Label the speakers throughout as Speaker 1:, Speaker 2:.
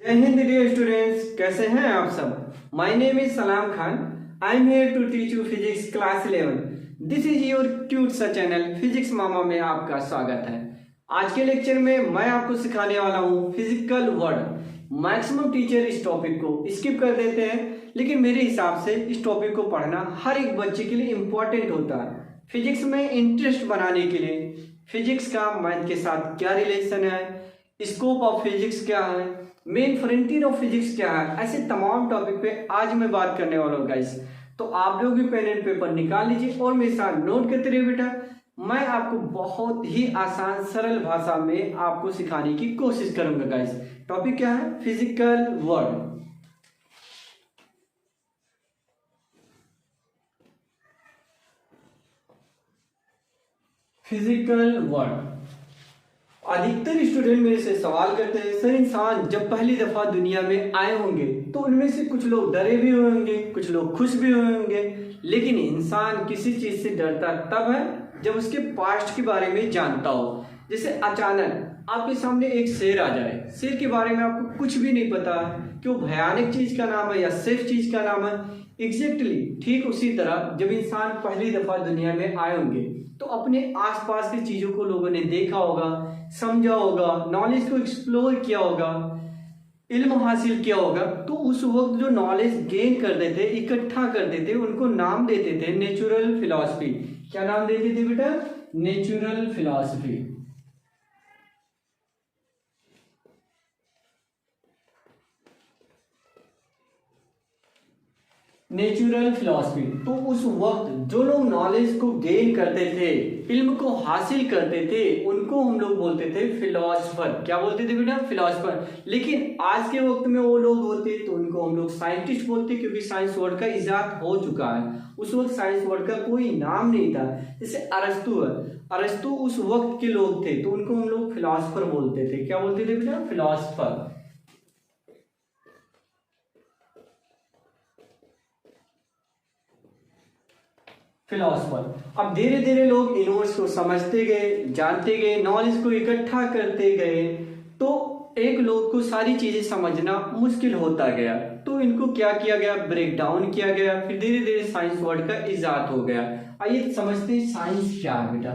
Speaker 1: जय Hind dear students, कैसे हैं आप सब। My name is Salam Khan. I am here to teach you physics class 11। This is your cute सा चैनल फिजिक्स मामा में आपका स्वागत है। आज के लेक्चर में मैं आपको सिखाने वाला हूँ फिजिकल वर्ड। मैक्सिमम टीचर इस टॉपिक को स्किप कर देते हैं, लेकिन मेरे हिसाब से इस टॉपिक को पढ़ना हर एक बच्चे के लिए इम्पोर्टेंट होता है। फिजिक्स में इंटरेस्ट बनाने के लिए फिजिक्स का मैथ के साथ क्या रिलेशन है, स्कोप ऑफ फिजिक्स क्या है, मेन फ्रंटियर ऑफ फिजिक्स क्या है, ऐसे तमाम टॉपिक पे आज मैं बात करने वाला हूँ गाइस। तो आप लोग भी पेन एंड पेपर निकाल लीजिए और मेरे साथ नोट करते रहिए बेटा। मैं आपको बहुत ही आसान सरल भाषा में आपको सिखाने की कोशिश करूंगा गाइस। टॉपिक क्या है? Physical word. Physical word. अधिकतर स्टूडेंट मेरे से सवाल करते हैं, सर इंसान जब पहली दफा दुनिया में आए होंगे तो उनमें से कुछ लोग डरे भी हुए होंगे, कुछ लोग खुश भी हुए होंगे, लेकिन इंसान किसी चीज से डरता तब है जब उसके पास्ट के बारे में जानता हो। जैसे अचानक आपके सामने एक शेर आ जाए, शेर के बारे में आपको कुछ भी नहीं पता कि वो भयानक चीज का नाम है या सेफ चीज का नाम है। एग्जैक्टली ठीक उसी तरह जब इंसान पहली दफा दुनिया में आए होंगे तो अपने आसपास की चीजों को लोगों ने देखा होगा, समझा होगा, नॉलेज को एक्सप्लोर किया होगा, इल्म हासिल किया होगा। तो उस वक्त जो नॉलेज गेन करते थे, इकट्ठा करते थे, उनको नाम देते थे नेचुरल फिलॉसफी। क्या नाम देते थे बेटा? Natural philosophy. Natural philosophy. तो उस वक्त जो लोग नॉलेज को गेन करते थे, इल्म को हासिल करते थे, उनको हम लोग बोलते थे फिलोसफर। क्या बोलते थे बेटा? फिलोसफर। लेकिन आज के वक्त में वो लोग होते तो उनको हम लोग साइंटिस्ट बोलते, क्योंकि साइंस वर्ड का इजाद हो चुका है। उस वक्त साइंस वर्ड का कोई नाम नहीं था। जैसे अरस्तु है, अरस्तु उस वक्त के लोग थे तो उनको हम लोग फिलोसफर बोलते थे। क्या बोलते थे बेटा? फिलोसफर। फिलोसफर। अब धीरे धीरे लोग यूनिवर्स को समझते गए, जानते गए, नॉलेज को इकट्ठा करते गए, तो एक लोग को सारी चीजें समझना मुश्किल होता गया। तो इनको क्या किया गया? ब्रेक डाउन किया गया। फिर धीरे धीरे साइंस वर्ड का इजाद हो गया। आइए समझते हैं साइंस क्या है बेटा।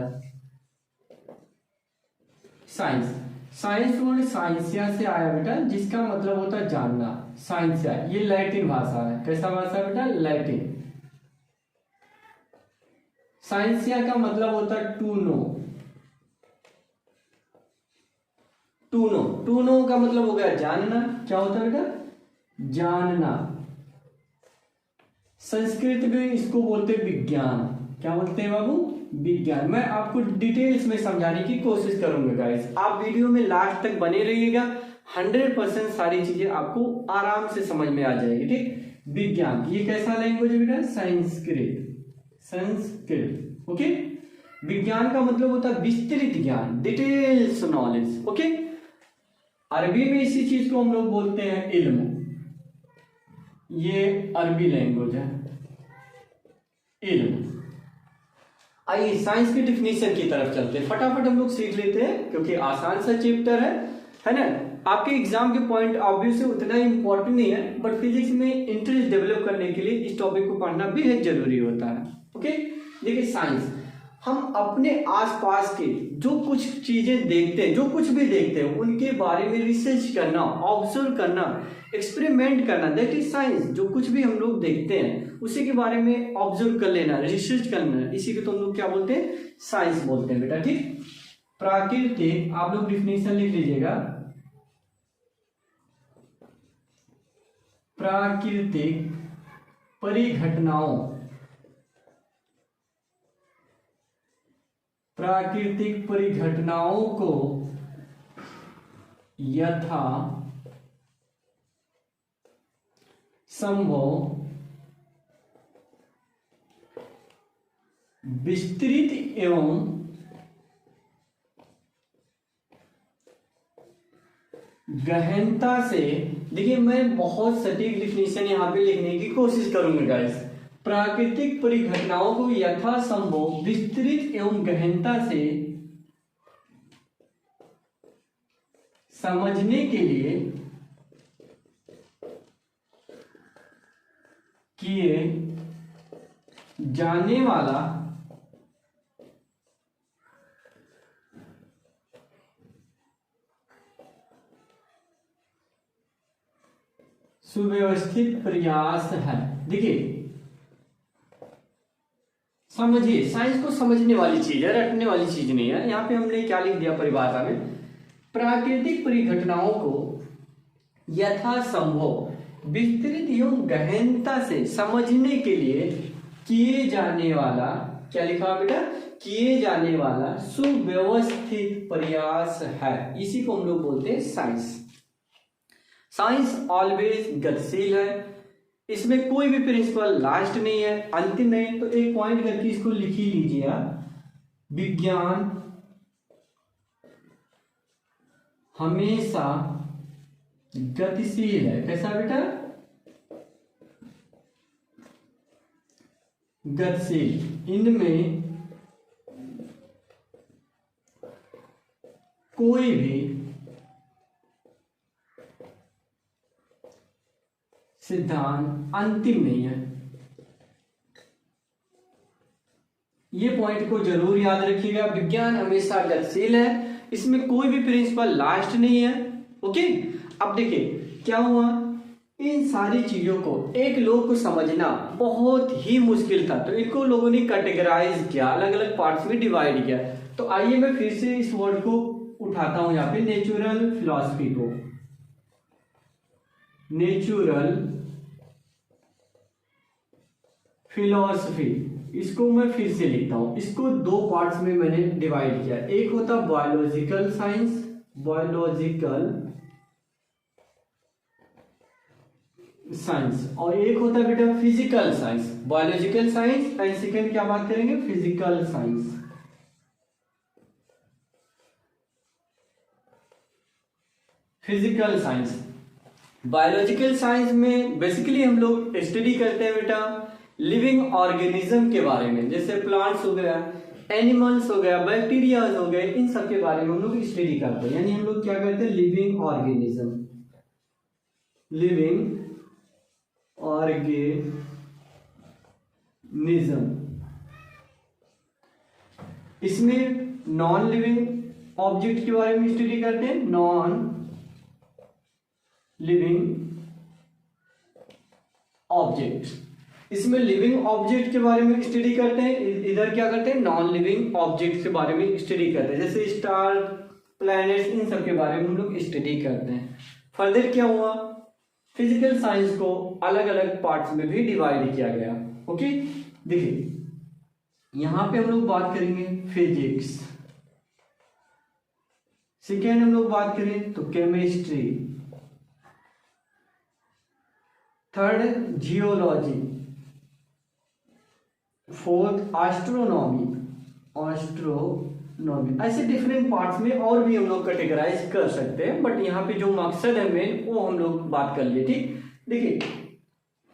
Speaker 1: साइंस, साइंस वर्ड साइंसिया से आया बेटा, जिसका मतलब होता है जानना। साइंसिया ये लैटिन भाषा है। कैसा भाषा है बेटा? लैटिन। साइंसिया का मतलब होता है to know. To know, to know का मतलब हो गया जानना। क्या होता है बेटा? जानना। संस्कृत में इसको बोलते हैं विज्ञान। क्या बोलते हैं बाबू? विज्ञान। मैं आपको डिटेल्स में समझाने की कोशिश करूंगा गाइस। आप वीडियो में लास्ट तक बने रहिएगा। 100% सारी चीजें आपको आराम से समझ में आ जाएगी। ठीक। विज्ञान ये कैसा लैंग्वेज है बेटा? संस्कृत। संस्कृत। ओके। विज्ञान का मतलब होता है विस्तृत ज्ञान, डिटेल्स नॉलेज। ओके। अरबी में इसी चीज को हम लोग बोलते हैं इल्म। ये अरबी लैंग्वेज है, इल्म। आइए साइंस की डिफिनेशन की तरफ चलते हैं। फटाफट हम लोग सीख लेते हैं क्योंकि आसान सा चैप्टर है ना। आपके एग्जाम के पॉइंट ऑब्वियसली उतना इंपॉर्टेंट नहीं है, बट फिजिक्स में इंटरेस्ट डेवलप करने के लिए इस टॉपिक को पढ़ना बेहद जरूरी होता है। ओके। देखिए साइंस, हम अपने आसपास के जो कुछ चीजें देखते हैं, जो कुछ भी देखते हैं, उनके बारे में रिसर्च करना, ऑब्जर्व करना, एक्सपेरिमेंट करना, दैट इज साइंस। जो कुछ भी हम लोग देखते हैं उसी के बारे में ऑब्जर्व कर लेना, रिसर्च करना, इसी को तो हम लोग क्या बोलते हैं? साइंस बोलते हैं बेटा। ठीक। प्राकृतिक, आप लोग डिफिनेशन लिख लीजिएगा। प्राकृतिक परिघटनाओं, प्राकृतिक परिघटनाओं को यथा संभव विस्तृत एवं गहनता से, देखिए मैं बहुत सटीक डिफिनेशन यहां पे लिखने की कोशिश करूंगा गाइस। प्राकृतिक परिघटनाओं को यथासंभव विस्तृत एवं गहनता से समझने के लिए किए जाने वाला सुव्यवस्थित प्रयास है। देखिए समझिए, साइंस को समझने वाली चीज है, रटने वाली चीज नहीं है। यहाँ पे हमने क्या लिख दिया परिभाषा में, प्राकृतिक परिघटनाओं को यथासंभव विस्तृत एवं गहनता से समझने के लिए किए जाने वाला, क्या लिखा बेटा, किए जाने वाला सुव्यवस्थित प्रयास है। इसी को हम लोग बोलते हैं साइंस। साइंस ऑलवेज गतिशील है, इसमें कोई भी प्रिंसिपल लास्ट नहीं है, अंतिम नहीं। तो एक पॉइंट करके इसको लिख ही लीजिए आप, विज्ञान हमेशा गतिशील है। कैसा बेटा, गतिशील। इनमें कोई भी सिद्धांत अंतिम नहीं है। ये पॉइंट को जरूर याद रखिएगा, विज्ञान हमेशा गतिशील है, इसमें कोई भी प्रिंसिपल लास्ट नहीं है। ओके, अब देखिए क्या हुआ, इन सारी चीजों को एक लोग को समझना बहुत ही मुश्किल था, तो इनको लोगों ने कैटेगराइज किया, अलग अलग पार्ट्स में डिवाइड किया। तो आइए मैं फिर से इस वर्ड को उठाता हूं यहाँ पे, नेचुरल फिलॉसफी को, नेचुरल फिलॉसफी, इसको मैं फिर से लिखता हूं। इसको दो पार्ट्स में मैंने डिवाइड किया, एक होता बायोलॉजिकल साइंस, बायोलॉजिकल साइंस, और एक होता बेटा physical science. Biological science and second क्या बात करेंगे, physical science. Physical science, biological science में बेसिकली हम लोग स्टडी करते हैं बेटा लिविंग ऑर्गेनिज्म के बारे में, जैसे प्लांट्स हो गया, एनिमल्स हो गया, बैक्टीरिया हो गए, इन सब के बारे में हम लोग स्टडी करते हैं। यानी हम लोग क्या करते हैं, लिविंग ऑर्गेनिज्म, लिविंग ऑर्गेनिज्म। इसमें नॉन लिविंग ऑब्जेक्ट के बारे में स्टडी करते हैं, नॉन लिविंग ऑब्जेक्ट। इसमें लिविंग ऑब्जेक्ट के बारे में स्टडी करते हैं, इधर क्या करते हैं, नॉन लिविंग ऑब्जेक्ट के बारे में स्टडी करते हैं, जैसे स्टार, प्लैनेट्स, इन सब के बारे में हम लोग स्टडी करते हैं। फर्दर क्या हुआ, फिजिकल साइंस को अलग अलग पार्ट्स में भी डिवाइड किया गया। ओके, देखिए यहां पे हम लोग बात करेंगे फिजिक्स, सेकेंड हम लोग बात करें तो chemistry, third geology, fourth astronomy, ऐसे डिफरेंट पार्ट्स में और भी हम लोग कैटेगराइज कर सकते हैं, बट यहाँ पे जो मकसद है मेन वो हम लोग बात कर लिए। ठीक, देखिए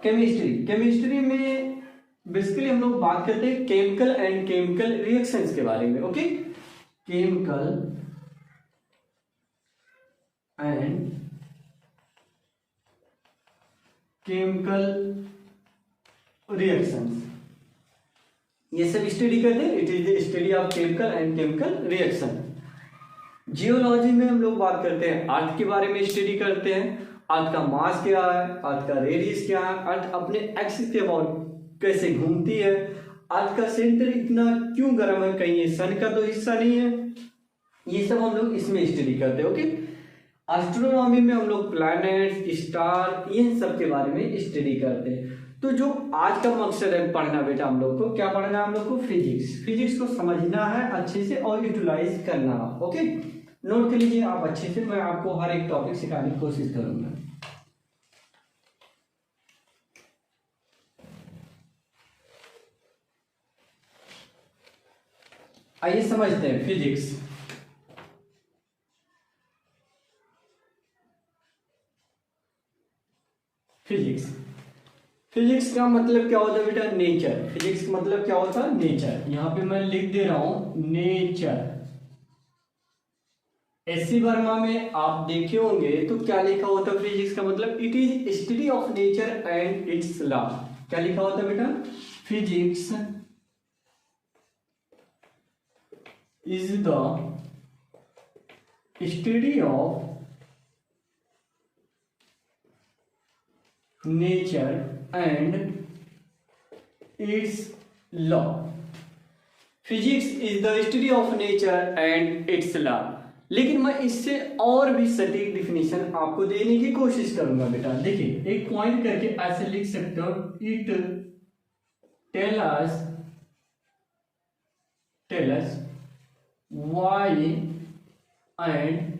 Speaker 1: केमिस्ट्री, केमिस्ट्री में बेसिकली हम लोग बात करते हैं केमिकल एंड केमिकल रिएक्शंस के बारे में। Okay, chemical and chemical reactions, ये सब स्टडी करते हैं। It is the study of chemical and chemical reaction. Geology में हम लोग बात करते हैं अर्थ के बारे में स्टडी करते हैं, अर्थ का मास क्या है, अर्थ का रेडियस क्या है, अर्थ अपने एक्सिस के अबाउट कैसे घूमती है, अर्थ का सेंटर इतना क्यों गर्म है, कहीं ये सन का तो हिस्सा नहीं है, ये सब हम लोग इसमें स्टडी करते हैं। ओके, एस्ट्रोनॉमी में हम लोग प्लैनेट्स, स्टार, इन सब के बारे में स्टडी करते हैं। तो जो आज का मकसद है पढ़ना बेटा, हम लोग को क्या पढ़ना है, हम लोग को फिजिक्स, फिजिक्स को समझना है अच्छे से और यूटिलाइज करना। ओके, नोट कर लीजिए आप अच्छे से, मैं आपको हर एक टॉपिक सिखाने की कोशिश करूंगा। आइए समझते हैं फिजिक्स। फिजिक्स, फिजिक्स का मतलब क्या होता है बेटा, नेचर। फिजिक्स का मतलब क्या होता है, नेचर। यहां पे मैं लिख दे रहा हूं नेचर। एससी वर्मा में आप देखे होंगे तो क्या लिखा होता है फिजिक्स का मतलब, it is study of nature and it's law. क्या लिखा होता है बेटा? Physics is the study of nature and it's law. Physics is the study of nature and it's law. लेकिन मैं इससे और भी सटीक डिफिनेशन आपको देने की कोशिश करूंगा बेटा। देखिए, एक पॉइंट करके ऐसे लिख सकते हो, it tell us why and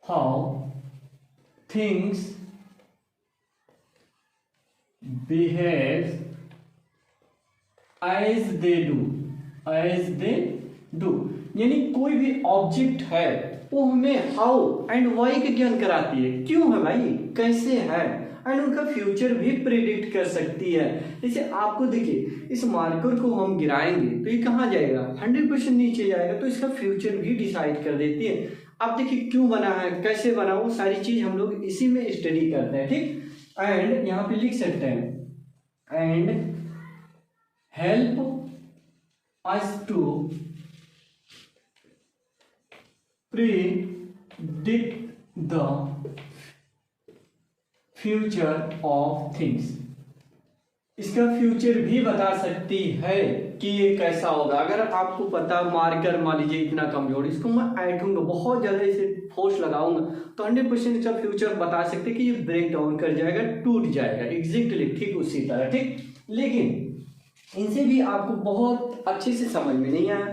Speaker 1: how things behave as they do. यानी कोई भी ऑब्जेक्ट है वो हमें हाउ एंड वाई का ज्ञान कराती है। क्यों है भाई, कैसे है, एंड उनका फ्यूचर भी प्रिडिक्ट कर सकती है। जैसे आपको देखिए, इस मार्कर को हम गिराएंगे तो ये कहाँ जाएगा? 100% नीचे जाएगा, तो इसका फ्यूचर भी डिसाइड कर देती है। आप देखिए क्यों बना है, कैसे बना, वो सारी चीज हम लोग इसी में स्टडी करते हैं, ठीक। एंड यहाँ पे लिख सकते हैं, and help us to predict the future of things। इसका फ्यूचर भी बता सकती है कि ये कैसा होगा। अगर आपको पता, मार्कर मान लीजिए इतना कमजोर, इसको मैं ऐठूंगा, बहुत ज्यादा इसे फोर्स लगाऊंगा तो 100% इसका फ्यूचर बता सकते कि ये ब्रेक डाउन कर जाएगा, टूट जाएगा, एग्जैक्टली ठीक उसी तरह, ठीक। लेकिन इनसे भी आपको बहुत अच्छे से समझ में नहीं आया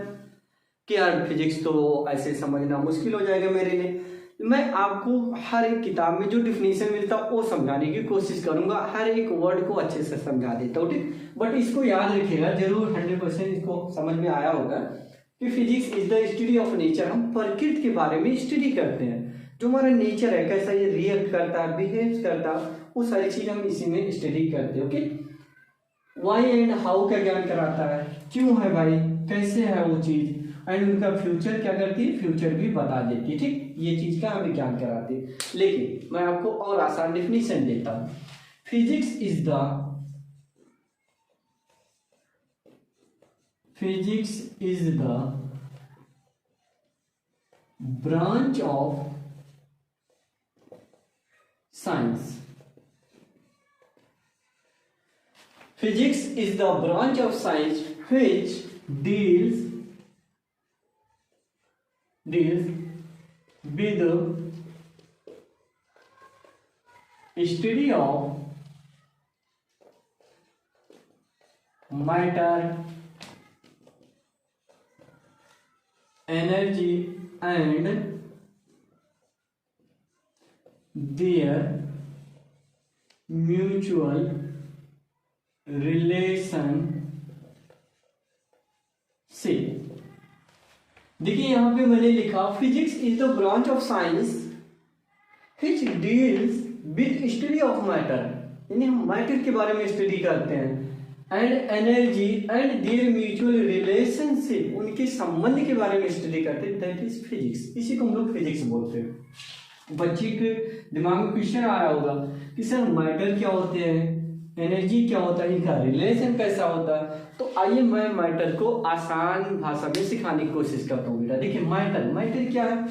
Speaker 1: कि यार फिजिक्स तो ऐसे समझना मुश्किल हो जाएगा मेरे लिए। मैं आपको हर एक किताब में जो डिफिनेशन मिलता है वो समझाने की कोशिश करूंगा, हर एक वर्ड को अच्छे से समझा देता हूँ, ठीक। बट इसको याद रखिएगा जरूर, 100% इसको समझ में आया होगा कि physics is the study of nature. हम प्रकृति के बारे में स्टडी करते हैं, जो हमारा नेचर है, कैसा ये रिएक्ट करता है, बिहेव करता है, वो सारी चीज हम इसी में स्टडी करते हैं, ओके। वाई एंड हाउ का ज्ञान कराता है, क्यों है भाई, कैसे है वो चीज, एंड उनका फ्यूचर क्या करती है, फ्यूचर भी बता देती है, ठीक। ये चीज का हमें ज्ञान कराती है। लेकिन मैं आपको और आसान डेफिनेशन देता हूं। Physics is the branch of science. Physics is the branch of science which deals with the study of matter, energy and their mutual relationship। देखिए यहां पे मैंने लिखा physics is the branch of science which deals with study of matter, यानी हम matter के बारे में स्टडी करते हैं, and energy and there mutual relationship, उनके संबंध के बारे में स्टडी करते हैं, दैट इज फिजिक्स। इसी को हम लोग फिजिक्स बोलते हैं। बच्चे के दिमाग में क्वेश्चन आया होगा कि सर मैटर क्या होते हैं, एनर्जी क्या होता है, इनका रिलेशन कैसा होता है। तो आइए मैं मैटर को आसान भाषा में सिखाने की कोशिश करता हूँ बेटा। देखिए मैटर क्या है,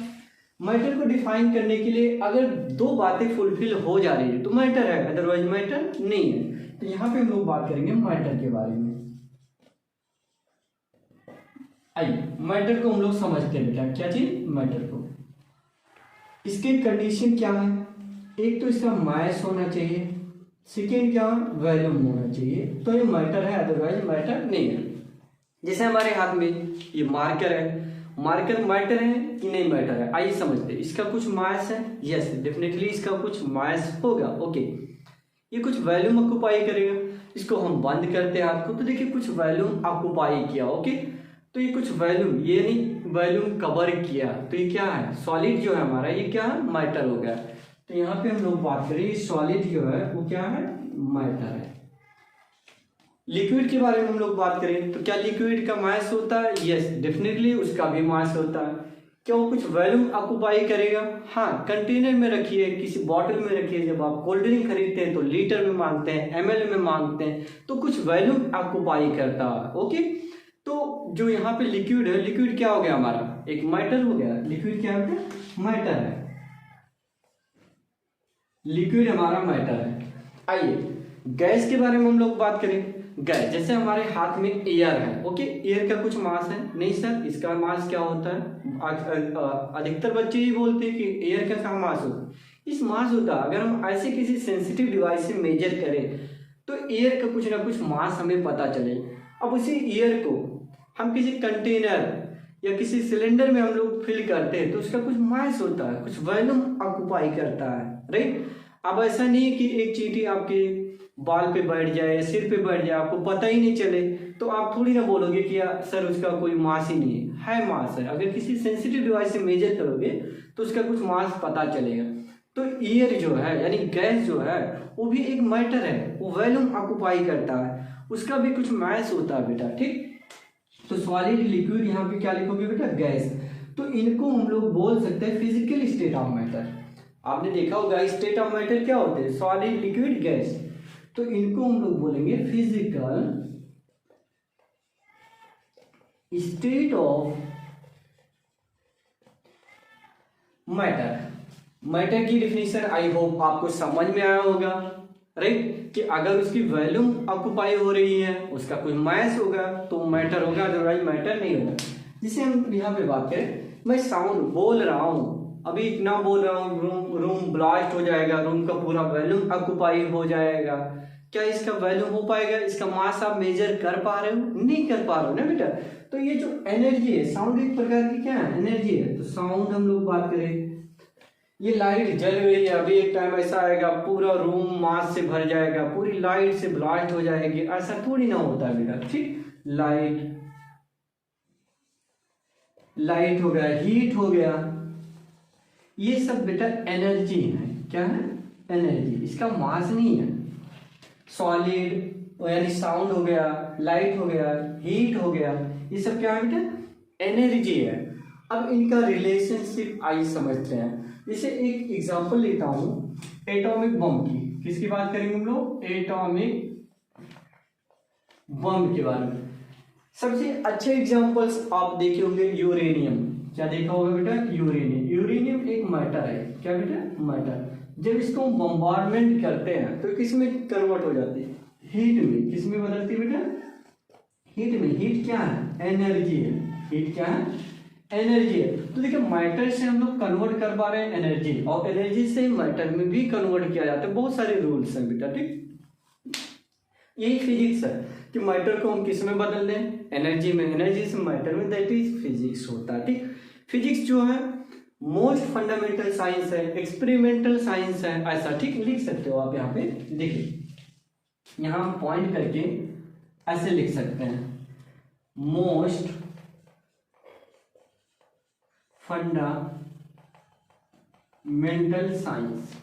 Speaker 1: मैटर को डिफाइन करने के लिए अगर दो बातें फुलफिल हो जा रही है तो मैटर है, अदरवाइज मैटर नहीं है। तो यहाँ पे हम लोग बात करेंगे मैटर के बारे में। आइए मैटर को हम लोग समझते हैं बेटा, क्या चीज, मैटर को। इसके कंडीशन क्या है, एक तो इसका मास होना चाहिए, सेकेंड क्या, वॉल्यूम होना चाहिए, तो ये मैटर है, अदरवाइज मैटर नहीं है। जैसे हमारे हाथ में ये मार्कर है, मार्कर मैटर है कि नहीं मैटर है, आइए समझते हैं। इसका कुछ मास है, यस डेफिनेटली इसका कुछ मास होगा, ओके। ये कुछ वॉल्यूम ऑक्युपाई करेगा, इसको हम बंद करते हैं हाथ को, तो देखिए कुछ वॉल्यूम ऑक्युपाई किया, ओके। तो ये कुछ वॉल्यूम, ये नहीं वॉल्यूम कवर किया, तो ये क्या है, सॉलिड जो है हमारा, ये क्या है, मैटर हो गया। तो यहाँ पे हम लोग बात करें सॉलिड जो है वो क्या है, मैटर है। लिक्विड के बारे में हम लोग बात करें तो क्या लिक्विड का मास होता है, यस डेफिनेटली उसका भी मास होता है। क्या वो कुछ वॉल्यूम ऑक्युपाई करेगा? हाँ, कंटेनर में रखिए, किसी बॉटल में रखिए, जब आप कोल्ड ड्रिंक खरीदते हैं तो लीटर में मांगते हैं, एमएल में मांगते हैं, तो कुछ वॉल्यूम ऑक्युपाई करता है। ओके, तो जो यहाँ पे लिक्विड है, लिक्विड क्या हो गया हमारा? एक मैटर हो गया। लिक्विड क्या है? मैटर है। लिक्विड हमारा मैटर है। आइए गैस के बारे में हम लोग बात करें। गैस, जैसे हमारे हाथ में एयर है, ओके, एयर का कुछ मास है? नहीं सर, इसका मास क्या होता है? अधिकतर बच्चे ही बोलते हैं कि एयर का क्या मास होता है। इस मास होता है, अगर हम ऐसे किसी सेंसिटिव डिवाइस से मेजर करें तो एयर का कुछ ना कुछ मास हमें पता चले। अब उसी एयर को हम किसी कंटेनर या किसी सिलेंडर में हम लोग फिल करते हैं तो उसका कुछ मास होता है, कुछ वॉल्यूम ऑक्युपाई करता है, राइट। अब ऐसा नहीं है कि एक चींटी आपके बाल पे बैठ जाए, सिर पे बैठ जाए, आपको पता ही नहीं चले, तो आप थोड़ी ना बोलोगे कि यार सर उसका कोई मास ही नहीं है मास है। अगर किसी सेंसिटिव डिवाइस से मेजर करोगे तो उसका कुछ मास पता चलेगा। तो एयर जो है यानी गैस जो है वो भी एक मैटर है, वो वॉल्यूम ऑक्युपाई करता है, उसका भी कुछ मास होता है बेटा, ठीक। तो सॉलिड, लिक्विड, यहाँ पे क्या लिखोगे बेटा? गैस। तो इनको हम लोग बोल सकते हैं फिजिकल स्टेट ऑफ मैटर। आपने देखा होगा स्टेट ऑफ मैटर क्या होते हैं? Solid, liquid, gas. तो इनको हम लोग बोलेंगे physical state of matter. Matter की डिफिनेशन आई होप आपको समझ में आया होगा, राइट, कि अगर उसकी वॉल्यूम ऑक्युपाई हो रही है, उसका कोई मास होगा तो मैटर होगा, अदरवाइज मैटर नहीं होगा। जिसे हम यहाँ पे बात करें, मैं साउंड बोल रहा हूँ, अभी इतना बोल रहा हूँ, रूम ब्लास्ट हो जाएगा, रूम का पूरा वॉल्यूम ऑक्युपाई हो जाएगा, क्या इसका वॉल्यूम हो पाएगा? इसका मास आप मेजर कर पा रहे हो? नहीं कर पा रहे हो ना बेटा। तो ये जो एनर्जी है, साउंड एक प्रकार की क्या है? एनर्जी है। तो साउंड हम लोग बात करें, ये लाइट जल रही है, अभी एक टाइम ऐसा आएगा पूरा रूम मास से भर जाएगा, पूरी लाइट से ब्लास्ट हो जाएगी, ऐसा थोड़ी ना होता है बेटा, ठीक। लाइट हो गया, हीट हो गया, ये सब बेटा एनर्जी है। क्या है? एनर्जी, इसका मास नहीं है। सॉलिड यानी साउंड हो गया, लाइट हो गया, हीट हो गया, ये सब क्या है बेटा? एनर्जी है। अब इनका रिलेशनशिप आइए समझते हैं। जैसे एक एग्जांपल लेता हूं एटॉमिक बम की। किसकी बात करेंगे हम लोग? एटॉमिक बम के बारे में। सबसे अच्छे एग्जांपल्स आप देखे होंगे यूरेनियम। क्या देखा होगा बेटा? यूरेनियम। यूरेनियम एक मैटर है। क्या बेटा? मैटर। जब इसको बम्बार्डमेंट करते हैं तो किस में कन्वर्ट हो जाती है? हीट में। किस में बदलती है बेटा? हीट में। हीट क्या है? एनर्जी है। हीट क्या है? एनर्जी है। तो देखिए मैटर से हम लोग कन्वर्ट कर पा रहे हैं एनर्जी, और एनर्जी से मैटर में भी कन्वर्ट किया जाता है। बहुत सारे रूल्स हैं बेटा, ठीक। यही फिजिक्स है कि मैटर को हम किस में बदल दें? एनर्जी में। एनर्जी से मैटर में, दैट इज फिजिक्स होता है, ठीक। फिजिक्स जो है मोस्ट फंडामेंटल साइंस है, एक्सपेरिमेंटल साइंस है, ऐसा ठीक लिख सकते हो आप। यहाँ पे देखिए, यहाँ हम पॉइंट करके ऐसे लिख सकते हैं, most fundamental science,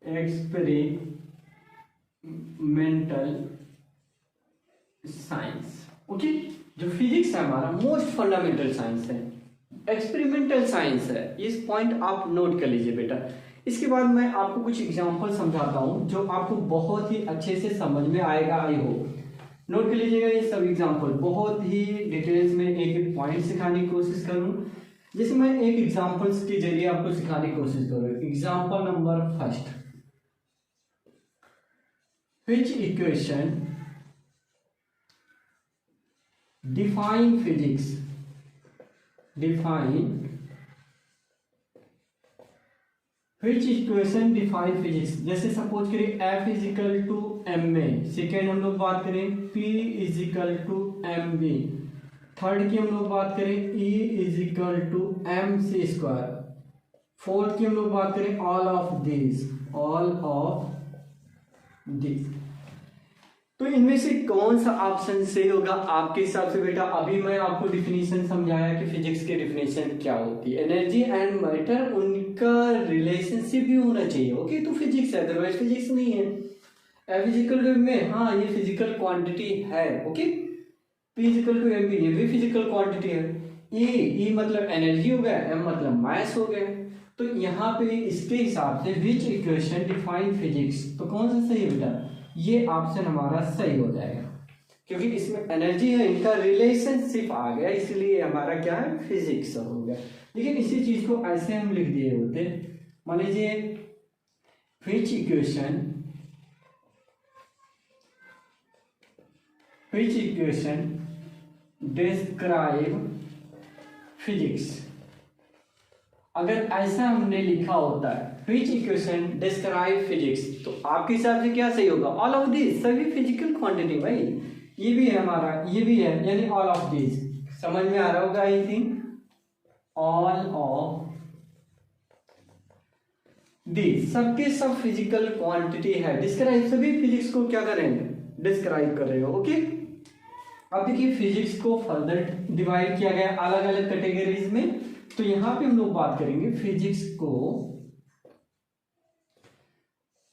Speaker 1: experimental science. Okay, जो फिजिक्स है हमारा मोस्ट फंडामेंटल साइंस है, एक्सपेरिमेंटल साइंस है। इस पॉइंट आप नोट कर लीजिए बेटा। इसके बाद मैं आपको कुछ एग्जांपल समझाता हूं जो आपको बहुत ही अच्छे से समझ में आएगा। आई होप नोट कर लीजिएगा ये सब एग्जांपल। बहुत ही डिटेल्स में एक एक पॉइंट सिखाने की कोशिश करूं, जैसे मैं एक एग्जांपल्स के जरिए आपको सिखाने की कोशिश करूँ। Example number first, which equation define physics, define which equation define physics। जैसे सपोज करें F is equal to m में, सेकेंड हम लोग बात करें P is equal to m बी, थर्ड की हम लोग बात करें E is equal to m c square, fourth की हम लोग बात करें all of this, all of this. तो इनमें से कौन सा ऑप्शन सही होगा आपके हिसाब से बेटा? अभी मैं आपको डिफिनीशन समझाया कि फिजिक्स की डिफिनीशन क्या होती है। एनर्जी एंड मैटर, उनका रिलेशनशिप भी होना चाहिए। ओके, तो फिजिक्स है, अदरवाइज फिजिक्स नहीं है। फिजिकल में हाँ ये फिजिकल क्वांटिटी है। ओके, P = mv, ये भी फिजिकल क्वांटिटी है। E मतलब एनर्जी हो गया, m मतलब मास हो गया। तो यहाँ पे इसके हिसाब से विच इक्वेशन डिफाइन फिजिक्स, तो कौन सा सही है बेटा, ये ऑप्शन हमारा सही हो जाएगा, क्योंकि इसमें एनर्जी है, इनका रिलेशनशिप आ गया, इसलिए हमारा क्या है, फिजिक्स हो गया। लेकिन इसी चीज को ऐसे हम लिख दिए होते, मान लीजिए विच इक्वेशन डिस्क्राइब फिजिक्स, अगर ऐसा हमने लिखा होता है विच इक्वेशन डिस्क्राइब फिजिक्स, तो आपके हिसाब से क्या सही होगा, ऑल ऑफ दिस, सभी फिजिकल क्वांटिटी भाई, ये भी है हमारा, ये भी है, यानी ऑल ऑफ दिस, समझ में आ रहा होगा I think, all of this, सबके सब फिजिकल क्वांटिटी है, डिस्क्राइब, सभी फिजिक्स को क्या करेंगे, डिस्क्राइब कर रहे हो, ओके। अब देखिए फिजिक्स को फर्दर डिवाइड किया गया अलग अलग कैटेगरीज में, तो यहां पे हम लोग बात करेंगे फिजिक्स को,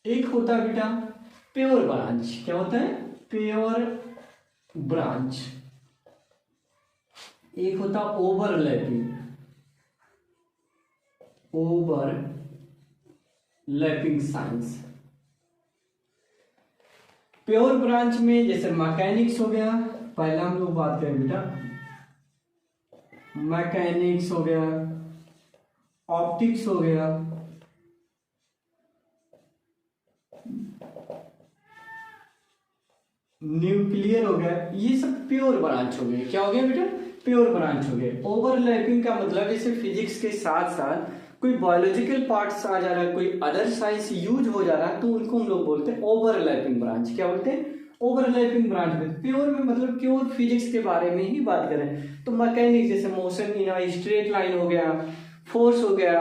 Speaker 1: एक होता है बेटा प्योर ब्रांच, क्या होता है, प्योर ब्रांच, एक होता ओवरलैपिंग साइंस। प्योर ब्रांच में जैसे मैकेनिक्स हो गया, पहला हम लोग बात करें बेटा, मैकेनिक्स हो गया, ऑप्टिक्स हो गया, न्यूक्लियर हो गया, ये सब प्योर ब्रांच हो गए, क्या हो गया बेटा, प्योर ब्रांच हो गए। ओवरलैपिंग का मतलब जैसे फिजिक्स के साथ साथ कोई बायोलॉजिकल पार्ट्स आ जा रहा है, कोई अदर साइंस यूज हो जा रहा है, तो उनको हम लोग बोलते हैं ओवरलैपिंग ब्रांच, क्या बोलते हैं, ओवरलैपिंग ब्रांच में। प्योर में मतलब प्योर फिजिक्स के बारे में ही बात करें तो मैकेनिक्स जैसे motion in a straight line हो गया, फोर्स हो गया,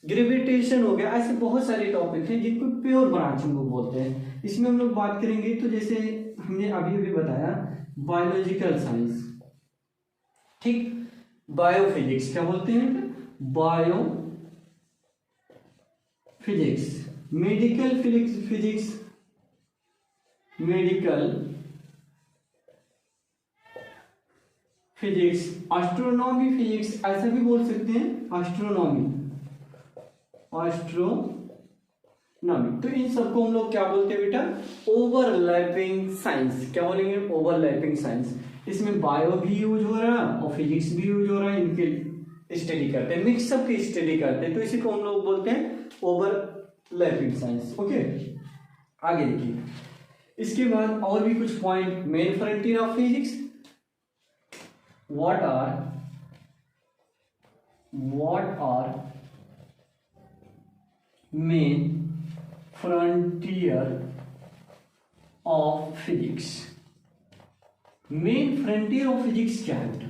Speaker 1: ग्रेविटेशन हो गया, ऐसे बहुत सारे टॉपिक हैं जिनको प्योर ब्रांच हम लोग बोलते हैं। इसमें हम लोग बात करेंगे तो जैसे हमने अभी अभी बताया बायोलॉजिकल साइंस, ठीक, बायोफिजिक्स क्या बोलते हैं, bio physics, medical physics, medical physics, astronomy physics ऐसा भी बोल सकते हैं, एस्ट्रोनॉमी, तो इन सबको हम लोग क्या बोलते हैं बेटा, ओवरलैपिंग साइंस, क्या बोलेंगे, ओवरलैपिंग साइंस। इसमें बायो भी यूज हो रहा है और फिजिक्स भी यूज हो रहा है, इनके स्टडी करते हैं, मिक्सअप की स्टडी करते हैं, तो इसी को हम लोग बोलते हैं ओवरलैपिंग साइंस, ओके। आगे देखिए, इसके बाद और भी कुछ point, main frontier of physics, what are main frontier of physics, main frontier of physics क्या है बेटा,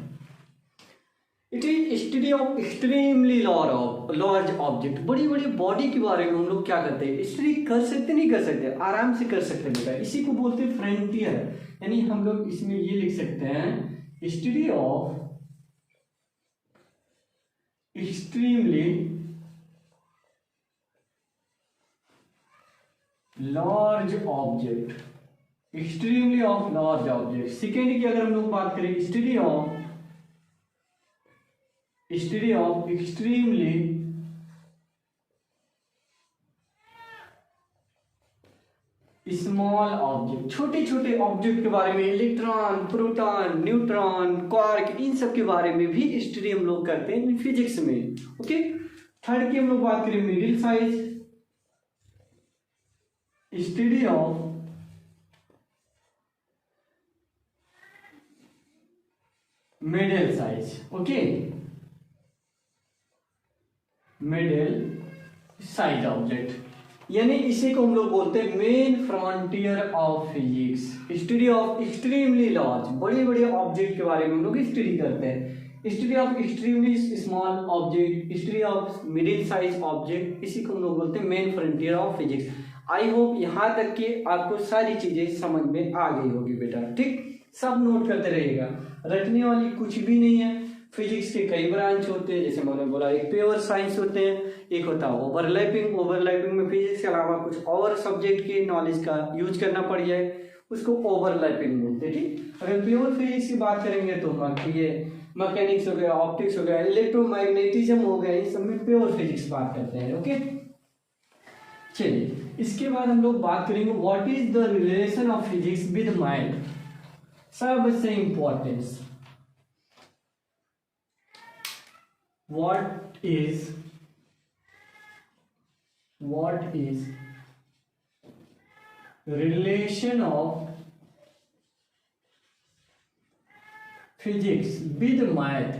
Speaker 1: it is study of extremely large object, बड़ी बड़ी बॉडी के बारे में हम लोग क्या करते हैं, स्टडी कर सकते, नहीं कर सकते, आराम से कर सकते बेटा, इसी को बोलते हैं फ्रंटियर। यानी हम लोग इसमें ये लिख सकते हैं study of extremely large object, extremely of large object. Second की अगर हम लोग बात करें study of extremely small object, छोटे छोटे ऑब्जेक्ट के बारे में, इलेक्ट्रॉन, प्रोटॉन, न्यूट्रॉन, क्वार्क, इन सब के बारे में भी स्टडी हम लोग करते हैं फिजिक्स में, ओके। थर्ड की हम लोग बात करें middle size, study of middle size, okay, middle size object, यानी इसी को हम लोग बोलते हैं main frontier of physics, study of extremely large, बड़े बड़े ऑब्जेक्ट के बारे में हम लोग स्टडी करते हैं, study of extremely small object, study of middle size object, इसी को हम लोग बोलते हैं main frontier of physics. I hope यहाँ तक कि आपको सारी चीजें समझ में आ गई होगी बेटा, ठीक, सब नोट करते रहिएगा, रटने वाली कुछ भी नहीं है। फिजिक्स के कई ब्रांच होते हैं, जैसे मैंने बोला एक प्योर साइंस होते हैं, एक होता है ओवरलैपिंग में फिजिक्स के अलावा कुछ और सब्जेक्ट के नॉलेज का यूज करना पड़ जाए, उसको ओवरलैपिंग बोलते हैं। ठीक, अगर प्योर फिजिक्स की बात करेंगे तो ये मैकेनिक्स हो गया, ऑप्टिक्स हो गया, इलेक्ट्रोमैग्नेटिज्म हो गया, इन सब में प्योर फिजिक्स बात करते हैं। ओके, चलिए इसके बाद हम लोग बात करेंगे what is the relation of physics with math. सबसे importance, what is relation of physics with math?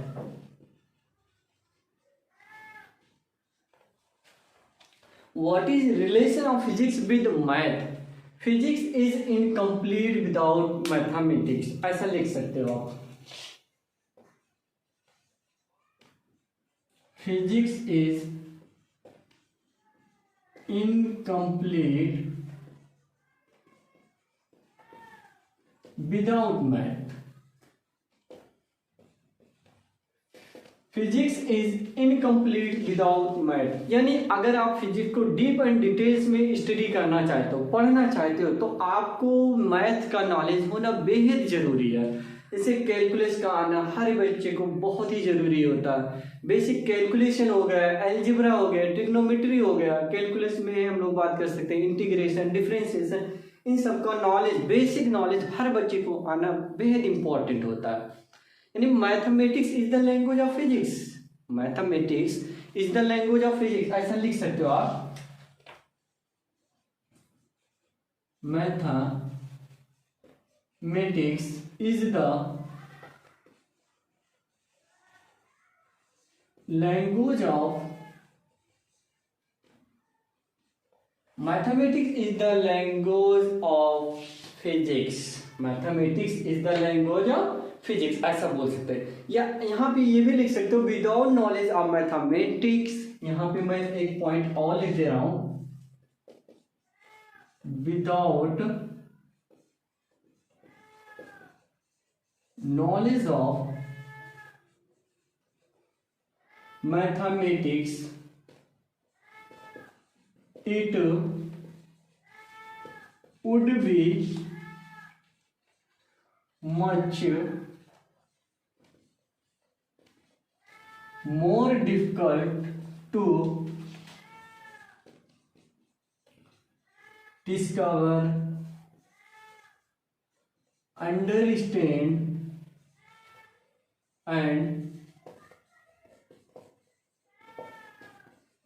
Speaker 1: What is relation of physics with math? Physics is incomplete without mathematics, ऐसा लिख सकते हो आप। Physics is incomplete without math. Physics is incomplete without math, यानी अगर आप physics को deep and details में स्टडी करना चाहते हो, पढ़ना चाहते हो, तो आपको मैथ का नॉलेज होना बेहद जरूरी है। जैसे कैलकुलस का आना हर बच्चे को बहुत ही जरूरी होता है। बेसिक कैलकुलेशन हो गया, एल्जिब्रा हो गया, ट्रिग्नोमेट्री हो गया, कैलकुलस में हम लोग बात कर सकते हैं इंटीग्रेशन, डिफरेंशिएशन, इन सब का नॉलेज, बेसिक नॉलेज हर बच्चे को आना बेहद इंपॉर्टेंट होता है। यानी mathematics is the language of physics, mathematics is the language of physics, ऐसा लिख सकते हो आप। Mathematics is the language of mathematics is the language of physics, mathematics is the language of physics, ऐसा बोल सकते हैं। या यहाँ पे ये भी लिख सकते हो विदाउट नॉलेज ऑफ मैथमेटिक्स, यहाँ पे मैं एक पॉइंट और लिख दे रहा हूं, without knowledge of mathematics it would be much more difficult to discover, understand and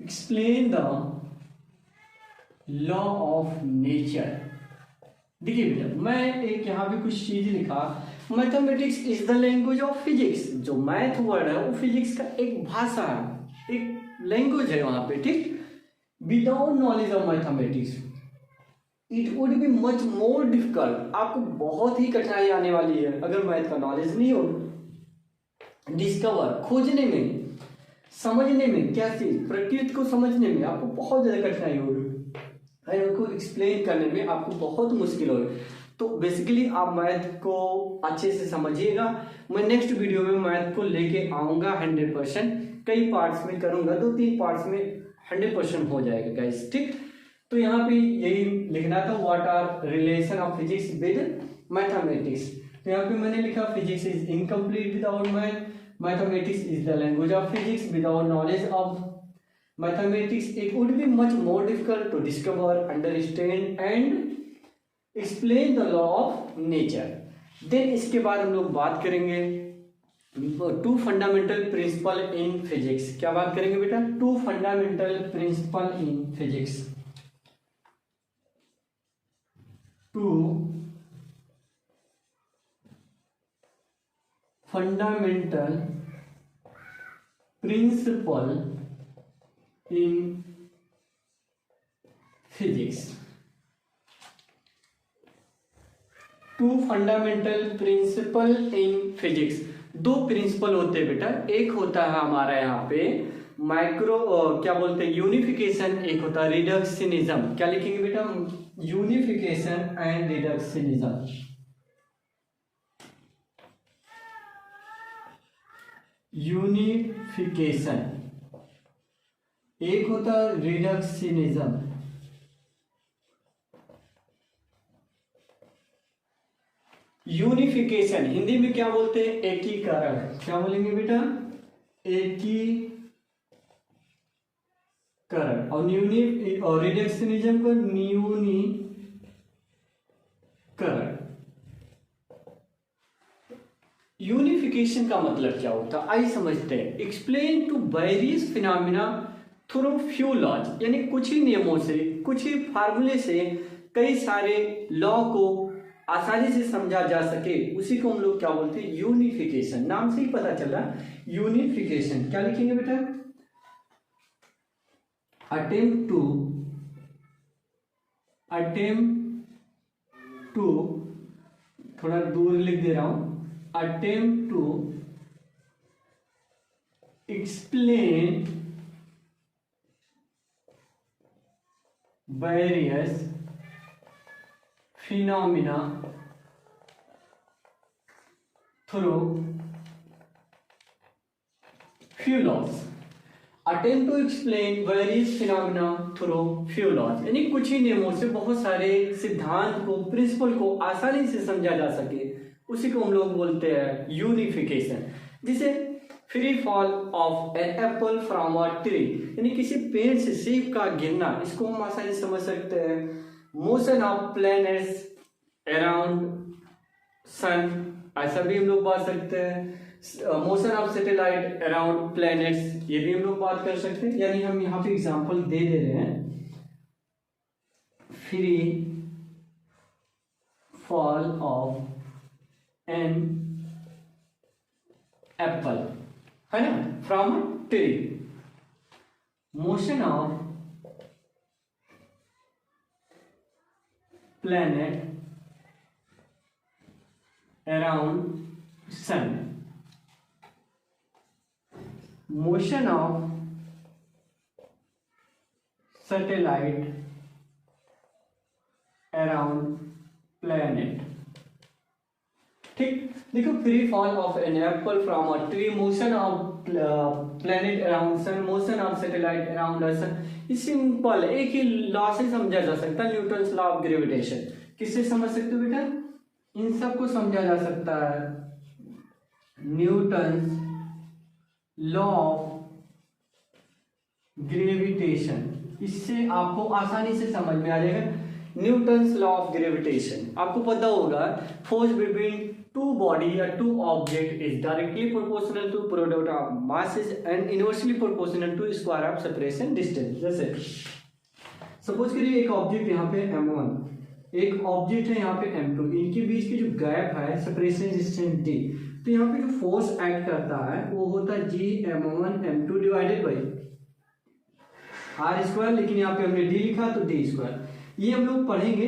Speaker 1: explain the law of nature। देखिए बेटा, मैं एक यहाँ पे कुछ चीज लिखा, mathematics is the language of physics. जो मैथ वर्ड है वो फिजिक्स का एक भाषा है, एक लैंग्वेज है वहां पे। ठीक, without knowledge of mathematics it would be much more difficult, आपको बहुत ही कठिनाई आने वाली है अगर मैथ का नॉलेज नहीं हो। डिस्कवर, खोजने में, समझने में, क्या चीज, प्रकृति को समझने में आपको बहुत ज्यादा कठिनाई होगी, उनको एक्सप्लेन करने में आपको बहुत मुश्किल होगी। तो बेसिकली आप मैथ को अच्छे से समझिएगा। मैं नेक्स्ट वीडियो में मैथ को लेके आऊंगा 100%, कई पार्ट्स में करूंगा, 2-3 पार्ट्स में 100% हो जाएगा गाइस। ठीक, तो यहाँ पे यही लिखना था, what are relation of physics with mathematics. तो यहाँ पे मैंने लिखा physics is incomplete without math, mathematics is the language of physics, without knowledge of mathematics it would be much more difficult to discover, understand and explain the law of nature। then इसके बाद हम लोग बात करेंगे 2 fundamental principle in physics. क्या बात करेंगे बेटा? 2 fundamental principle in physics. 2 fundamental principle in physics। 2 fundamental principle in physics. 2 principle होते हैं बेटा, एक होता है हमारा यहाँ पे माइक्रो क्या बोलते हैं यूनिफिकेशन, एक होता है रिडक्शनिज्म। क्या लिखेंगे बेटा? Unification and reductionism. यूनिफिकेशन एक होता है रिडक्शनिज्म। यूनिफिकेशन हिंदी में क्या बोलते हैं? एकीकरण। क्या बोलेंगे बेटा? एकीकरण। और रिडक्शनिज्म को न्यूनीकरण। यूनिफिकेशन का मतलब क्या होता है आइए समझते हैं। Explain two various phenomena through few laws, यानी कुछ ही नियमों से, कुछ ही फार्मूले से कई सारे लॉ को आसानी से समझा जा सके, उसी को हम लोग क्या बोलते हैं? यूनिफिकेशन। नाम से ही पता चल रहा है यूनिफिकेशन। क्या लिखेंगे बेटा? अटेम्प्ट टू, थोड़ा दूर लिख दे रहा हूं, attempt to explain various phenomena through few laws। attempt to explain various phenomena through few laws, यानी कुछ ही नियमों से बहुत सारे सिद्धांत को, प्रिंसिपल को आसानी से समझा जा सके, उसी को हम लोग बोलते हैं यूनिफिकेशन। जिसे free fall of an apple from a tree, यानी किसी पेड़ से सेब का गिरना, इसको हम आसानी से समझ सकते हैं। Motion of planets around sun, ऐसा भी हम लोग बात सकते हैं। Motion of satellite around planets, ये भी हम लोग बात कर सकते हैं। यानी हम यहाँ पे एग्जांपल दे रहे हैं। Free fall of an apple, है ना, from tree. Motion of planet around sun, motion of satellite around planet. ठीक, देखो, free fall of an apple from a tree, motion of planet around sun, motion of satellite around a sun. ये simple एक ही law से समझा जा सकता है, Newton's law of gravitation. किससे समझ सकते हो बेटा? इन सब को समझा जा सकता है न्यूटन्स लॉ ऑफ ग्रेविटेशन। इससे आपको आसानी से समझ में आ जाएगा न्यूटन्स लॉ ऑफ ग्रेविटेशन। आपको पता होगा फोर्स बिटवीन टू बॉडी या two object is directly proportional to product of masses and inversely proportional to square of separation distance. जैसे सपोज करिए एक ऑब्जेक्ट यहाँ पे m1, एक ऑब्जेक्ट है यहाँ पे m2, इनके बीच की जो गैप है सेपरेशन डिस्टेंस d, तो यहाँ पे जो फोर्स एक्ट करता है वो होता है g m1 m2 divided by r square, लेकिन यहाँ पे हमने d लिखा तो d स्क्वायर। ये हम लोग पढ़ेंगे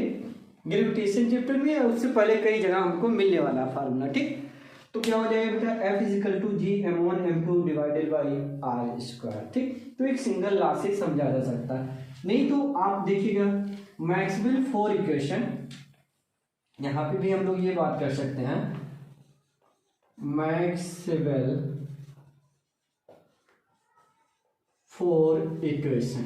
Speaker 1: ग्रेविटेशन चैप्टर में, उससे पहले कई जगह हमको मिलने वाला फार्मूला। ठीक, तो क्या हो जाएगा बेटा? F is equal to G m1 m2 divided by r square. ठीक, तो एक सिंगल लॉ से समझा जा सकता है। नहीं तो आप देखिएगा मैक्सवेल फोर इक्वेशन, यहाँ पे भी हम लोग ये बात कर सकते हैं Maxwell four equation.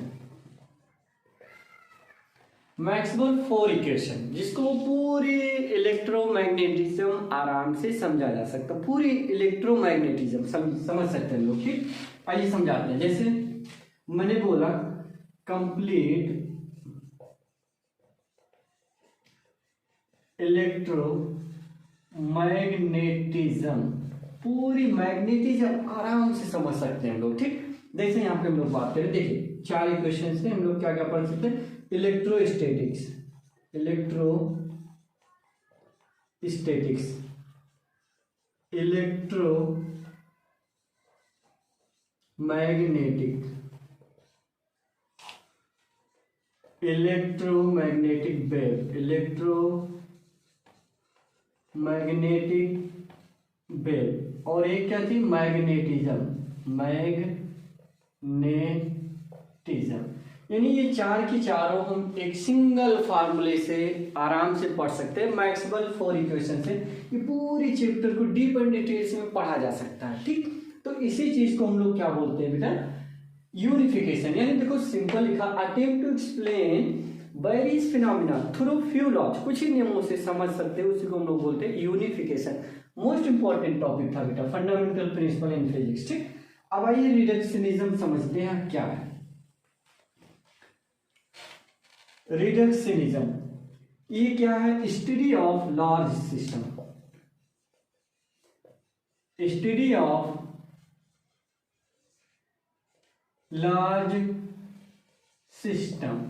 Speaker 1: Maxwell four equation जिसको पूरी इलेक्ट्रोमैग्नेटिज्म आराम से समझा जा सकता है, पूरी इलेक्ट्रोमैग्नेटिज्म समझ सकते हैं लोग। ठीक, आइए समझाते हैं। जैसे मैंने बोला कंप्लीट इलेक्ट्रोमैग्नेटिज्म, पूरी मैग्नेटिज्म आराम से समझ सकते हैं लोग। ठीक, जैसे यहाँ पे हम लोग बात करें, देखिए चार इक्वेशन से हम लोग क्या क्या पढ़ सकते हैं? Electrostatics, electrostatics, electromagnetic, electromagnetic wave, electromagnetic wave, और एक क्या थी? Magnetism, magnetism. यानी ये चार की चारों हम एक सिंगल फार्मूले से आराम से पढ़ सकते हैं। मैक्सवेल फोर इक्वेशन से ये पूरी चैप्टर को डीप एंड डिटेल्स में पढ़ा जा सकता है। ठीक, तो इसी चीज को हम लोग क्या बोलते हैं बेटा? यूनिफिकेशन। यानी देखो सिंपल लिखा, attempt to explain various phenomena through few laws, कुछ ही नियमों से समझ सकते हैं, उसी को हम लोग बोलते हैं यूनिफिकेशन। मोस्ट इंपॉर्टेंट टॉपिक था बेटा, फंडामेंटल प्रिंसिपल इन फिजिक्स। ठीक, अब आइए रिडक्शनिज्म समझते हैं क्या है। रिडक्शनिज्म ये क्या है? Study of large system, study of large system,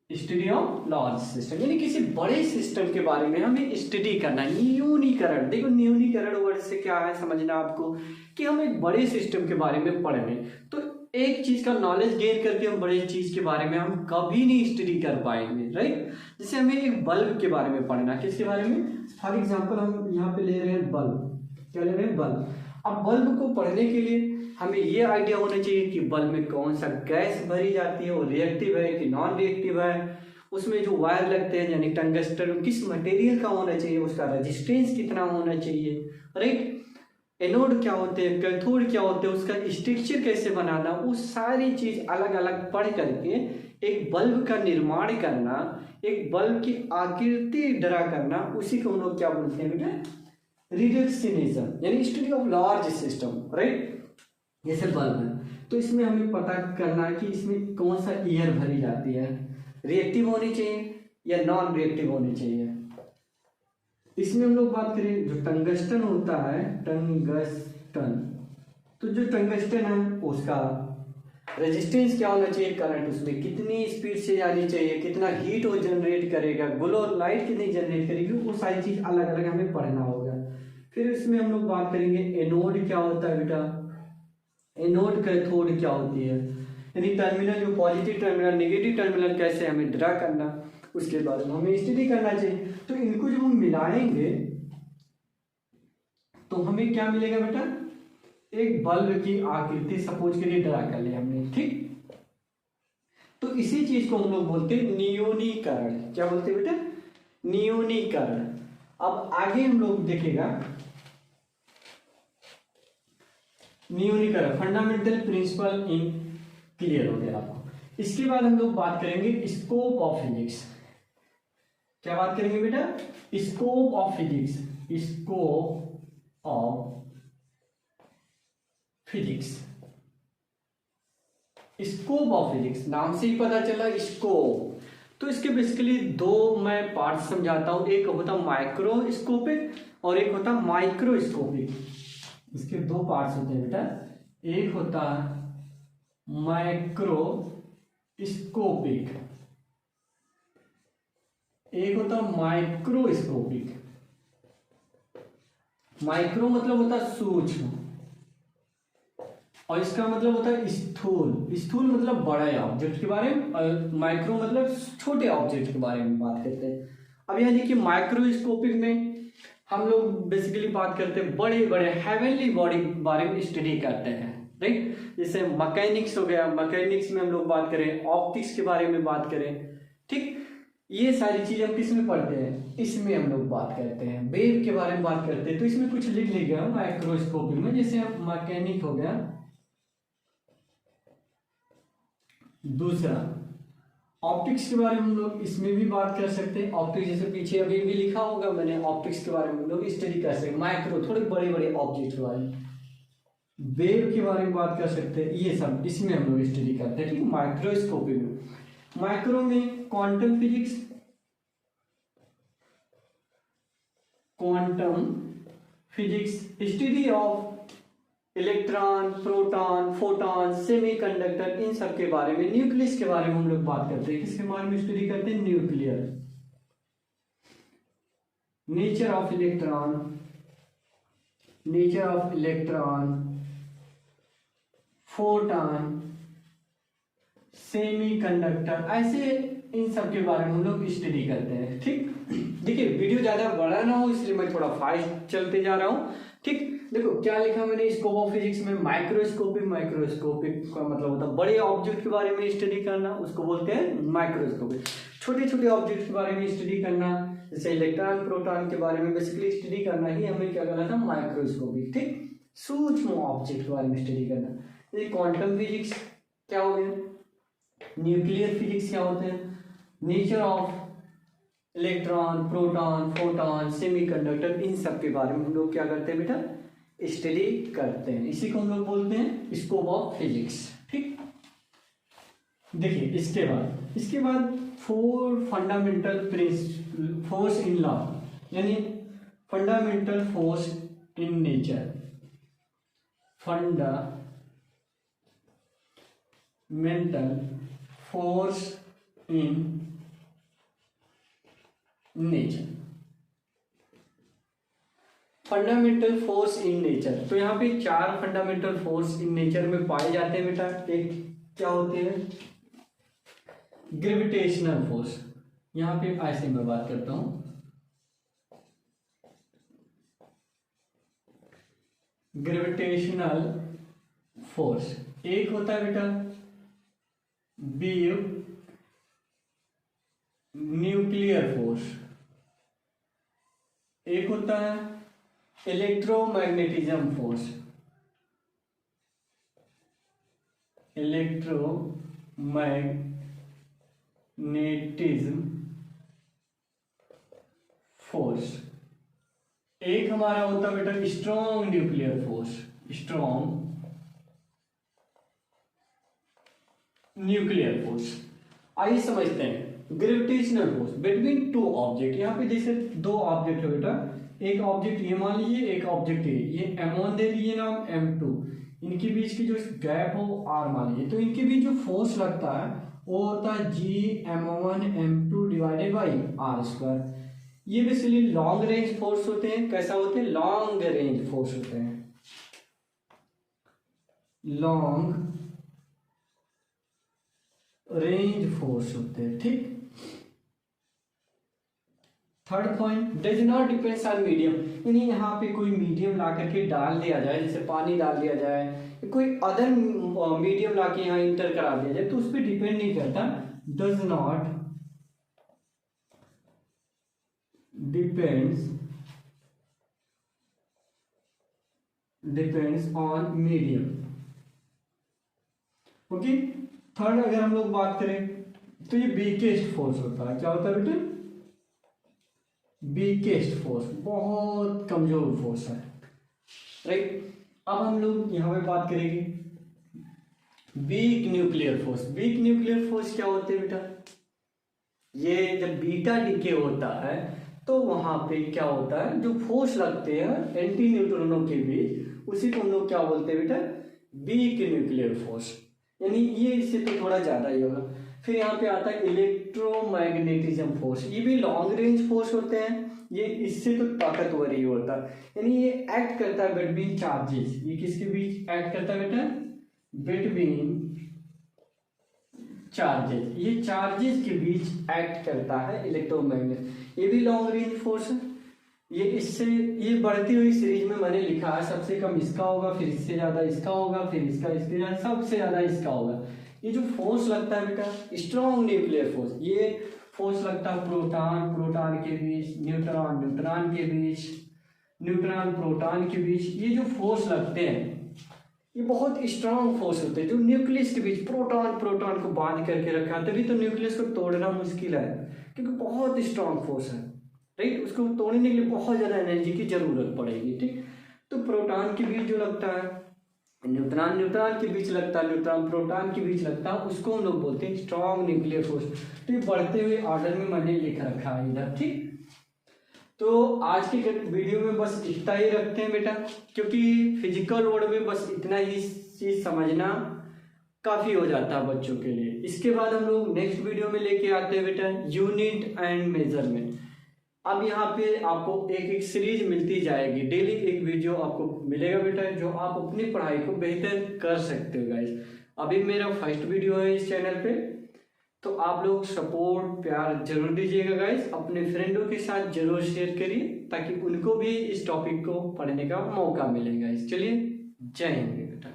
Speaker 1: study of large system, यानी किसी बड़े सिस्टम के बारे में हमें स्टडी करना। न्यूनीकरण, देखो न्यूनीकरण वर्ड से क्या है समझना आपको, कि हम एक बड़े सिस्टम के बारे में पढ़ रहे हैं, तो एक चीज का नॉलेज गेन करके हम बड़े चीज के बारे में हम कभी नहीं स्टडी कर पाएंगे, राइट। जैसे हमें एक बल्ब के बारे में पढ़ना, किसके बारे में? फॉर एग्जाम्पल हम यहाँ पे ले रहे हैं बल्ब, क्या ले रहे हैं? बल्ब। अब बल्ब को पढ़ने के लिए हमें ये आइडिया होना चाहिए कि बल्ब में कौन सा गैस भरी जाती है, वो रिएक्टिव है कि नॉन रिएक्टिव है, उसमें जो वायर लगते हैं यानी टंगस्टन किस मटेरियल का होना चाहिए, उसका रेजिस्टेंस कितना होना चाहिए, राइट। एनोड क्या होते हैं, कैथोड क्या होते हैं, उसका स्ट्रक्चर कैसे बनाना, वो सारी चीज अलग अलग पढ़ करके एक बल्ब का निर्माण करना, एक बल्ब की आकृति ड्रा करना, उसी को हम लोग क्या बोलते हैं बेटा? रिडक्शनिज्म, यानी study of large system, right. जैसे बल्ब है तो इसमें हमें पता करना है कि इसमें कौन सा एयर भरी जाती है, रिएक्टिव होनी चाहिए या नॉन रिएक्टिव होनी चाहिए। इसमें हम लोग बात करें जो टंगस्टन होता है, टंगस्टन, तो जो टंगस्टन है उसका रेजिस्टेंस क्या होना चाहिए, करंट उसमें कितनी स्पीड से जानी चाहिए, कितना हीट वो जनरेट करेगा, ग्लो लाइट कितनी जनरेट करेगी, वो सारी चीज अलग अलग हमें पढ़ना होगा। फिर इसमें हम लोग बात करेंगे एनोड क्या होता है बेटा, एनोड कैथोड क्या होती है, यानी टर्मिनल जो पॉजिटिव टर्मिनल नेगेटिव टर्मिनल कैसे हमें ड्रा करना, उसके बारे में हमें स्टडी करना चाहिए। तो इनको जब हम मिलाएंगे तो हमें क्या मिलेगा बेटा? एक बल्ब की आकृति सपोज के लिए ड्रा कर लिया हमने, ठीक। तो इसी चीज को हम लोग बोलते हैं नियोनीकरण। क्या बोलते हैं बेटा? नियोनीकरण। अब आगे हम लोग देखेगा नियोनीकरण, फंडामेंटल प्रिंसिपल इन, क्लियर हो गया आपको। इसके बाद हम लोग बात करेंगे स्कोप ऑफ फिजिक्स। क्या बात करेंगे बेटा? Scope of physics, scope of physics, scope of physics नाम से ही पता चला स्कोप। तो इसके बेसिकली दो मैं पार्ट समझाता हूं, एक होता माइक्रोस्कोपिक और एक होता माइक्रोस्कोपिक। इसके दो पार्ट्स होते हैं बेटा, एक होता माइक्रोस्कोपिक, एक होता माइक्रोस्कोपिक। माइक्रो मतलब होता है सूक्ष्म और इसका मतलब होता है स्थूल। स्थूल मतलब बड़ा ऑब्जेक्ट के बारे में और माइक्रो मतलब छोटे ऑब्जेक्ट के बारे में बात करते हैं। अब यहाँ देखिए माइक्रोस्कोपिक में हम लोग बेसिकली बात करते हैं बड़े बड़े हेवनली बॉडी के बारे में स्टडी करते हैं, राइट। जैसे मैकेनिक्स हो गया, मैकेनिक्स में हम लोग बात करें, ऑप्टिक्स के बारे में बात करें, ठीक। ये सारी चीज हम किस में पढ़ते हैं? इसमें हम लोग बात करते हैं, वेव के बारे में बात करते हैं। तो इसमें कुछ लिख लिया माइक्रोस्कोपिक में, जैसे मैकेनिक हो गया। दूसरा ऑप्टिक्स के बारे में हम लोग इसमें भी बात कर सकते हैं। ऑप्टिक्स जैसे पीछे अभी भी लिखा होगा मैंने, ऑप्टिक्स के बारे में हम लोग स्टडी कर सकते हैं। माइक्रो थोड़े बड़े बड़े ऑब्जेक्ट के बारे में, वेव के बारे में बात कर सकते हैं, ये सब इसमें हम लोग स्टडी करते हैं, ठीक। माइक्रोस्कोपिक में, माइक्रो में quantum physics, quantum physics study of electron, proton, photon, semiconductor, इन सब के बारे में। न्यूक्लियस के बारे में हम लोग बात करते हैं, किसके बारे में स्टडी करते हैं? Nuclear, nature of electron, nature of electron, photon, semiconductor, ऐसे इन सब के बारे में हम लोग स्टडी करते हैं, ठीक। देखिए वीडियो ज्यादा बड़ा ना हो इसलिए मैं थोड़ा फास्ट चलते जा रहा हूं, ठीक। देखो क्या लिखा मैंने स्कोप ऑफ फिजिक्स में, माइक्रोस्कोपिक। माइक्रोस्कोपिक का मतलब होता है बड़े ऑब्जेक्ट के बारे में स्टडी करना, उसको बोलते हैं माइक्रोस्कोपिक। छोटे छोटे ऑब्जेक्ट के बारे में स्टडी करना, जैसे इलेक्ट्रॉन, प्रोटॉन के बारे में बेसिकली स्टडी करना ही हमें क्या करना था? माइक्रोस्कोपिक, ठीक। सूक्ष्म ऑब्जेक्ट के बारे में स्टडी करना। क्वांटम फिजिक्स क्या हो गया, न्यूक्लियर फिजिक्स क्या होते हैं, nature of electron, proton, photon, semiconductor, इन सब के बारे में हम लोग क्या करते हैं बेटा, स्टडी करते हैं। इसी को हम लोग बोलते हैं स्कोप ऑफ फिजिक्स। ठीक, देखिए इसके बाद 4 फंडामेंटल फोर्स इन लॉ, यानी fundamental force in nature, fundamental force in nature, fundamental force in nature. तो यहाँ पे 4 फंडामेंटल फोर्स इन नेचर में पाए जाते हैं बेटा। एक क्या होते हैं, ग्रेविटेशनल फोर्स, यहाँ पे ऐसे मैं बात करता हूं, ग्रेविटेशनल फोर्स। एक होता है बेटा बीव न्यूक्लियर फोर्स, एक होता है इलेक्ट्रोमैग्नेटिज्म फोर्स, इलेक्ट्रोमैग्नेटिज्म फोर्स। एक हमारा होता है बेटा strong nuclear force, strong nuclear force. आइए समझते हैं ग्रेविटेशनल फोर्स बिटवीन 2 ऑब्जेक्ट। यहाँ पे जैसे 2 ऑब्जेक्ट है बेटा, एक ऑब्जेक्ट ये मान लीजिए, एक ऑब्जेक्ट ये m1 दे दीजिए नाम, m2, इनके बीच की जो गैप हो वो r मान लीजिए। तो इनके बीच जो फोर्स लगता है वो होता है Gm1 m2 divided by r²। ये बेसिकली लॉन्ग रेंज फोर्स होते हैं। कैसा होते हैं, लॉन्ग रेंज फोर्स होते हैं, लॉन्ग रेंज फोर्स होते हैं। ठीक, third point, does not depends on medium, यानी यहाँ पे कोई मीडियम ला करके डाल दिया जाए, जैसे पानी डाल दिया जाए, कोई अदर मीडियम ला के यहाँ इंटर करा दिया जाए तो उस पर डिपेंड नहीं करता। Does not depends on medium. Okay, third अगर हम लोग बात करें तो ये वीकेस्ट फोर्स होता है। क्या होता है बेटे, वीकेस्ट फोर्स, बहुत कमजोर फोर्स है। राइट, अब हम लोग यहां पे बात करेंगे weak nuclear force. Weak nuclear force क्या होते हैं बेटा, ये जब बीटा डिके होता है तो वहां पे क्या होता है, जो फोर्स लगते हैं एंटी न्यूट्रॉनों के बीच, उसी को हम लोग क्या बोलते हैं बेटा, वीक न्यूक्लियर फोर्स, यानी ये इससे तो थोड़ा ज्यादा ही होगा। फिर यहाँ पे आता है इलेक्ट्रोमैग्नेटिज्म फोर्स, ये भी लॉन्ग रेंज फोर्स होते हैं, ये इससे तो ताकतवर ही होता है, यानी ये एक्ट करता है बिटवीन चार्जेस। ये किसके बीच एक्ट करता है बेटा, बिटवीन चार्जेस, ये चार्जेस के बीच एक्ट करता है इलेक्ट्रोमैग्नेट। ये भी लॉन्ग रेंज फोर्स है। ये इससे ये बढ़ती हुई सीरीज में मैंने लिखा है, सबसे कम इसका होगा, फिर इससे ज्यादा इसका होगा, फिर इसके ज्यादा, सबसे ज्यादा इसका होगा। ये जो फोर्स लगता है बेटा स्ट्रॉन्ग न्यूक्लियर फोर्स, ये फोर्स लगता है प्रोटॉन प्रोटॉन के बीच, न्यूट्रॉन न्यूट्रॉन के बीच, न्यूट्रॉन प्रोटॉन के बीच। ये जो फोर्स लगते हैं ये बहुत स्ट्रॉन्ग फोर्स होते हैं, जो न्यूक्लियस के बीच प्रोटॉन प्रोटॉन को बांध करके रखा है। तभी तो न्यूक्लियस को तोड़ना मुश्किल है, क्योंकि बहुत स्ट्रॉन्ग फोर्स है। राइट, उसको तोड़ने के लिए बहुत ज्यादा एनर्जी की जरूरत पड़ेगी। ठीक, तो प्रोटॉन के बीच जो लगता है, न्यूट्रॉन न्यूट्रॉन के बीच लगता है, न्यूट्रॉन प्रोटॉन के बीच लगता है, उसको हम लोग बोलते हैं स्ट्रॉन्ग न्यूक्लियर फोर्स। तो ये बढ़ते हुए ऑर्डर में मैंने लिख रखा है इधर। ठीक, तो आज की वीडियो में बस इतना ही रखते हैं बेटा, क्योंकि फिजिकल वर्ड में बस इतना ही चीज समझना काफी हो जाता है बच्चों के लिए। इसके बाद हम लोग नेक्स्ट वीडियो में लेके आते हैं बेटा यूनिट एंड मेजरमेंट। अब यहाँ पे आपको एक एक सीरीज मिलती जाएगी, डेली एक वीडियो आपको मिलेगा बेटा, जो आप अपनी पढ़ाई को बेहतर कर सकते हो गाइस। अभी मेरा फर्स्ट वीडियो है इस चैनल पे, तो आप लोग सपोर्ट प्यार जरूर दीजिएगा गाइस। अपने फ्रेंडों के साथ जरूर शेयर करिए, ताकि उनको भी इस टॉपिक को पढ़ने का मौका मिले गाइस। चलिए, जय हिंद बेटा।